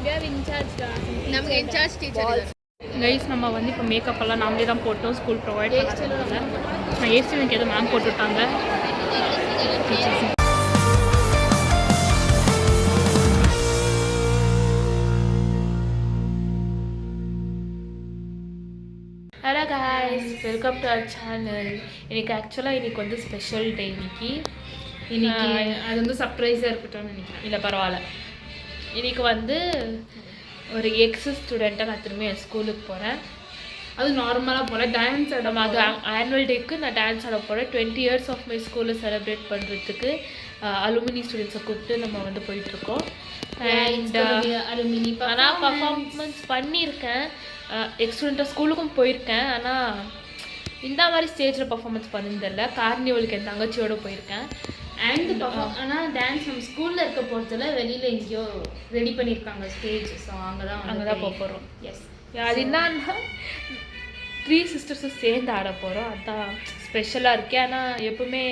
நமக்கு incharge teacher guys நம்ம வந்து இப்போ மேக்கப் எல்லாம் நாமளே தான் போட்டோம் ஸ்கூல் ப்ரொவைட் பண்ணாங்க. நான் ஏசி எனக்கு எதுவும் மேம் போட்டுவிட்டாங்க. Hello guys, welcome to our channel. இன்றைக்கி வந்து ஸ்பெஷல் டே. இன்னைக்கு அது வந்து சர்ப்ரைஸாக இருக்கட்டும்னு நினைக்கிறேன். இல்லை பரவாயில்ல. இன்றைக்கி வந்து ஒரு ஸ்டூடெண்ட்டாக நான் திரும்ப என் ஸ்கூலுக்கு போகிறேன். அது நார்மலாக போல் டான்ஸ் அது ஆனுவல் டேக்கு நான் டான்ஸ் ஆட போகிறேன். 20 years ஆஃப் மை ஸ்கூலில் செலிப்ரேட் பண்ணுறதுக்கு அலுமினி ஸ்டூடெண்ட்ஸை கூப்பிட்டு நம்ம வந்து போயிட்டுருக்கோம். அண்ட் அலுமினி ஆனால் பர்ஃபார்மன்ஸ் பண்ணியிருக்கேன். ஸ்டூடெண்ட்டாக ஸ்கூலுக்கும் போயிருக்கேன். ஆனால் இந்த மாதிரி ஸ்டேஜில் பர்ஃபார்மன்ஸ் பண்ணியிருந்தில்ல. கார்னிவலுக்கு என் தங்கச்சியோடு போயிருக்கேன். ஆனால் டான்ஸ் நம்ம ஸ்கூலில் இருக்க போகிறதுல வெளியில் எங்கேயோ ரெடி பண்ணியிருக்காங்க ஸ்டேஜ். ஸோ அங்கே தான் போக போகிறோம். எஸ், அது என்னன்னா 3 சிஸ்டர்ஸும் சேர்ந்து ஆட போகிறோம். அதுதான் ஸ்பெஷலாக இருக்கேன். ஆனால் எப்பவுமே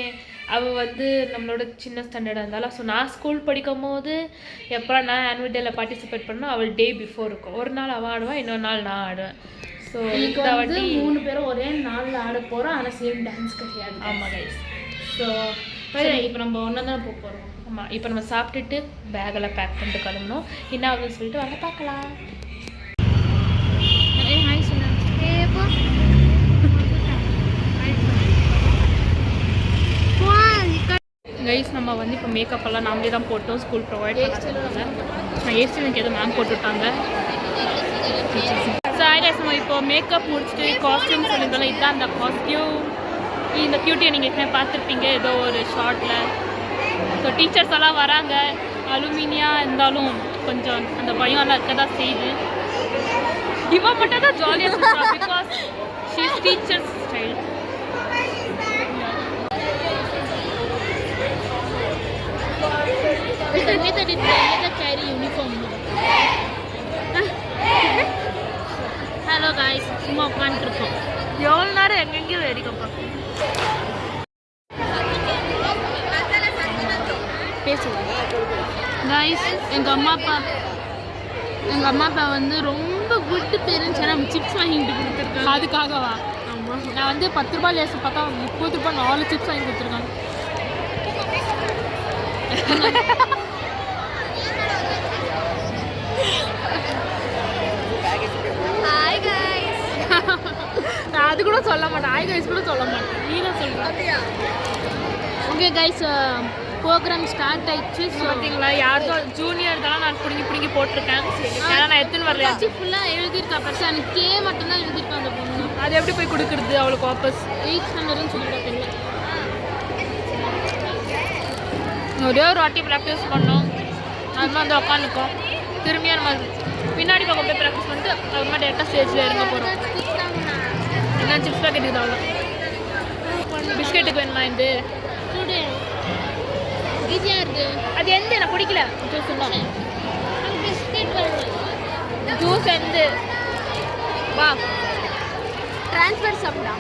அவள் வந்து நம்மளோட சின்ன ஸ்டாண்டர்டாக இருந்தாலும். ஸோ நான் ஸ்கூல் படிக்கும் போது எப்போ நான் ஆனுவல் டேயில் பார்ட்டிசிபேட் பண்ணோம், அவள் டே பிஃபோர் இருக்கும். ஒரு நாள் அவள் ஆடுவான், இன்னொரு நாள் நான் ஆடுவேன். ஸோ இந்த வாட்டி 3 பேரும் ஒரே நாளில் ஆட போகிறோம். ஆனால் சேம் டான்ஸ் கிடையாது. ஆமாம் கைஸ். ஸோ இப்போ நம்ம ஒன்றா தான் போக போகிறோம். ஆமாம், இப்போ நம்ம சாப்பிட்டுட்டு பேக்கெல்லாம் பேக் பண்ணிட்டு கிளம்பணும். என்ன ஆகுதுன்னு சொல்லிட்டு வாங்க பார்க்கலாம். ஹாய் சொன்னா கைஸ், நம்ம வந்து இப்போ மேக்கப் எல்லாம் நாமளே தான் போட்டோம் ஸ்கூல் ப்ரொவைட் பண்ணாங்க. நான் ஏசி எனக்கு எதுவும் மேம் போட்டுவிட்டாங்க. ஸோ கைஸ், நம்ம இப்போ மேக்கப் முடிச்சுட்டு காஸ்டியூம் சொல்லியிருந்தோம். இதுதான் அந்த காஸ்டியூம். இந்த பியூட்டியை நீங்கள் பார்த்துருப்பீங்க ஏதோ ஒரு ஷார்ட்டில். ஸோ டீச்சர்ஸ் எல்லாம் வராங்க. அலுமினியாக இருந்தாலும் கொஞ்சம் அந்த பயம் எல்லாம் இருக்க தான் செய்யுது. இவன் மட்டும் தான் ஜாலியாக சொல்கிறா. Because she is teachers style. Hello guys, சும்மா உட்காந்துருக்கோம். எவ்வளோ நேரம் எங்கெங்கேயும் வேடிக்கை பார்ப்போம். பேசுவோம் காய்ஸ், எங்கள் அம்மா அப்பா வந்து ரொம்ப குட் பேரண்ட்ஸ். நம்ம சிப்ஸ் வாங்கிட்டு கொடுத்துருக்காங்க. அதுக்காகவா? ஆமாம், நான் வந்து 10 ரூபாய் லேஸ் பார்த்தா 30 ரூபாய் 4 சிப்ஸ் வாங்கி கொடுத்துருக்காங்க. நான் அது கூட சொல்ல மாட்டேன். ஹாய் கைஸ் கூட சொல்ல மாட்டேன். நீ தான் சொல்கிறேன். ஓகே கைஸ், ப்ரோக்ராம் ஸ்டார்ட் ஆயிடுச்சு. ஸோ பார்த்தீங்களா, யாருக்கோ ஜூனியர் தான் நான் பிடுங்கி போட்டிருக்கேன். ஏன்னா நான் எத்தனை வரலையா ஃபுல்லாக எழுதியிருக்கா. பர்சன் எனக்கு கே மட்டும்தான் எழுதியிருக்கா. அந்த பொண்ணு அது எப்படி போய் கொடுக்குறது அவளுக்கு வாபஸ்? 8th ஸ்டாண்டர்ட்னு சொல்லிட்டு தெரியல. ஒரே ஒரு வாட்டி ப்ராக்டிஸ் பண்ணோம். அதுமாதிரி வந்து உட்காந்துக்கோம். திரும்பியாக நம்ம பின்னாடி பக்கம் போய் ப்ராக்டிஸ் பண்ணிட்டு அப்புறமா டேரெக்டாக ஸ்டேஜில் இறங்க போகிறோம். என்ன சிப்ஸ் பேக்கெட் இருக்குது அவ்வளோ. பிஸ்கெட்டுக்கு வேணுமா? இது ஈஸியாக இருக்குது. அது எந்த எனக்கு பிடிக்கல. ஜூஸ் தான் பிஸ்கெட் ஜூஸ் எந்த வா transfer சாப்பிடா.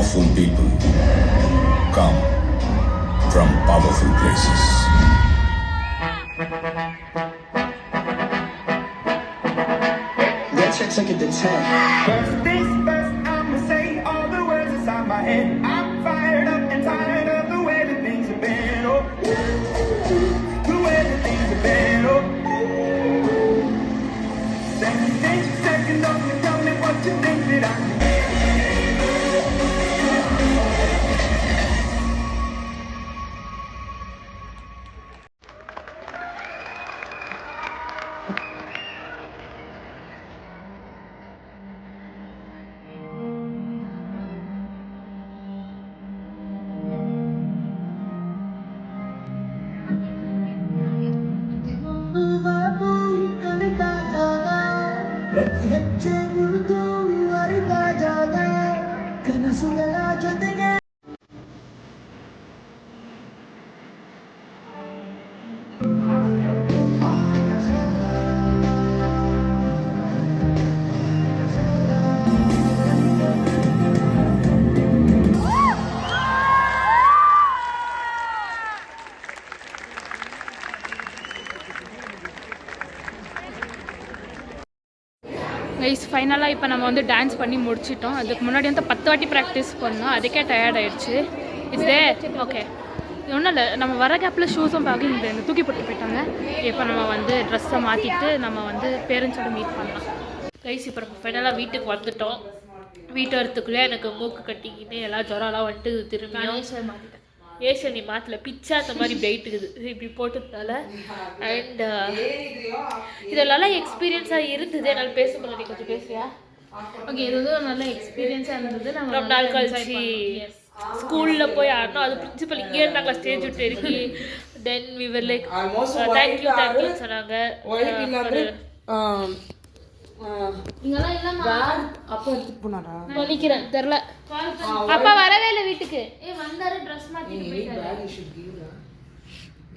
Powerful people come from powerful places. That check it to 10. First things first, I'ma say all the words inside my head. I'm fired up and tired of the way that things have been. Oh, the way that things have been. Oh, second, don't tell me what you think that I can. Guys ஃபைனலாக இப்போ நம்ம வந்து dance பண்ணி முடிச்சிட்டோம். அதுக்கு முன்னாடி வந்து 10 வாட்டி ப்ராக்டிஸ் பண்ணோம். அதுக்கே டயர்ட் ஆயிடுச்சு. இதே ஓகே ஒன்றும் இல்லை. நம்ம வர கேப்பில் ஷூஸும் பார்க்க இந்த தூக்கி போட்டு போயிட்டாங்க. இப்போ நம்ம வந்து ட்ரெஸ்ஸை மாற்றிட்டு நம்ம வந்து பேரண்ட்ஸோட மீட் பண்ணலாம். கைஸ் இப்போ நம்ம ஃபைனலாக வீட்டுக்கு வந்துட்டோம். வீட்டு வரத்துக்குள்ளே எனக்கு மூக்கு கட்டிக்கிட்டு எல்லாம் ஜுரம்லாம் வந்துட்டு திரும்பியும் மாற்றிட்டேன். ஏஷியா நீ மாற்றல பிச்சா அந்த மாதிரி வெயிட்டுக்குது இப்படி போட்டதால. அண்ட் இதெல்லாம் எக்ஸ்பீரியன்ஸாக இருந்தது. என்னால் பேச முடியல. நீ கொஞ்சம் பேசுறியா? ஓகே, இது வந்து ஒரு நல்ல எக்ஸ்பீரியன்ஸாக இருந்தது. நம்ம ரொம்ப நாள் கழிச்சு ஸ்கூலில் போய் ஆடணும். அது பிரின்சிபல் இங்கே இருந்தாங்க ஸ்டேஜ் விட்டு இறக்கி. Then we were like thank you சொன்னாங்க. இங்கெல்லாம் இல்லாம அப்பா எடுத்துட்டு போனாரா? நினைக்கிறேன் தெரில. அப்பா வரவே இல்லை வீட்டுக்கு. வந்தாரு ட்ரெஸ் மாத்திட்டு போயிட்டாரு.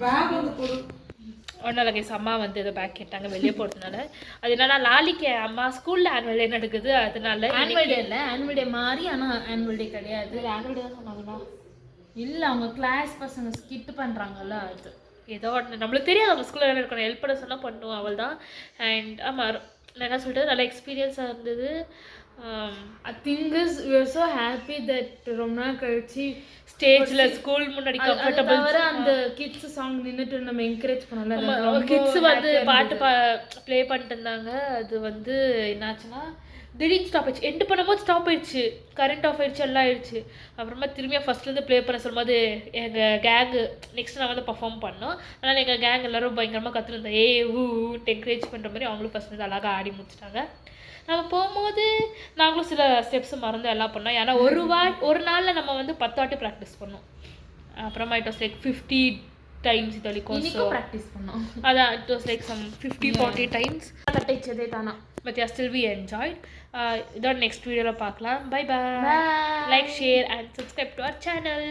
பேக் வந்து கொடு. ஒன்றும் இல்லை கைஸ், அம்மா வந்து ஏதோ பேக் கேட்டாங்க வெளியே போகிறதுனால. அது என்னன்னா நாளைக்கு அம்மா ஸ்கூலில் ஆனுவல் டே நடக்குது. அதனால ஆனுவல் டே இல்லை, ஆனுவல் டே மாதிரி ஆனால் ஆனுவல் டே கிடையாது. ஆனுவல் டே தான் சொன்னாங்களா? இல்லை, அவங்க கிளாஸ் பசங்க ஸ்கிட் பண்ணுறாங்கல்ல அது. ஏதோ ஒன்று நம்மளுக்கு தெரியாது. அவங்க ஸ்கூலில் என்ன இருக்கணும், ஹெல்ப் பண்ண சொன்னால் பண்ணுவோம் அவள் தான். அண்ட் ஆமாம் நான் என்ன சொல்லிட்டு நல்ல எக்ஸ்பீரியன்ஸாக இருந்தது. Thing is we are so happy that ரொம்ப நாள் கழிச்சு ஸ்டேஜில் ஸ்கூல் முன்னாடி கம்ஃபர்டபுள் தவிர அந்த கிட்ஸ் சாங் நின்றுட்டு நம்ம என்கரேஜ் பண்ணல. கிட்ஸ் வந்து பாட்டு ப்ளே பண்ணிட்டு இருந்தாங்க. அது வந்து என்னாச்சுன்னா திடீர்னு ஸ்டாப் ஆயிடுச்சு. எண்டு பண்ணும்போது ஸ்டாப் ஆயிடுச்சு. கரண்ட் ஆஃப் ஆயிடுச்சு, எல்லாம் ஆயிடுச்சு. அப்புறமா திரும்பியும் ஃபஸ்ட்லேருந்து ப்ளே பண்ண சொல்லும்போது எங்கள் கேங்கு நெக்ஸ்ட் நான் வந்து பர்ஃபார்ம் பண்ணோம். அதனால் எங்கள் கேங் எல்லோரும் பயங்கரமாக கற்றுருந்தோம். என்கரேஜ் பண்ணுற மாதிரி அவங்களும் ஃபஸ்ட் வந்து அழகாக ஆடி முடிச்சிட்டாங்க. நம்ம போகும்போது நாங்களும் சில ஸ்டெப்ஸ் மறந்து எல்லாம் பண்ணோம். ஏன்னா ஒரு நாளில் நம்ம வந்து 10 வாட்டி ப்ராக்டிஸ் பண்ணோம். அப்புறமா இட் வாஸ் லைக் 50 times இது வரைக்கும் ப்ராக்டிஸ் பண்ணோம். அதான் it was like some 50-40 times. தட்டைச்சதே தானா. But yeah still we enjoyed. இதோட நெக்ஸ்ட் வீடியோவில் பார்க்கலாம். Bye bye. Like, share and subscribe to our channel.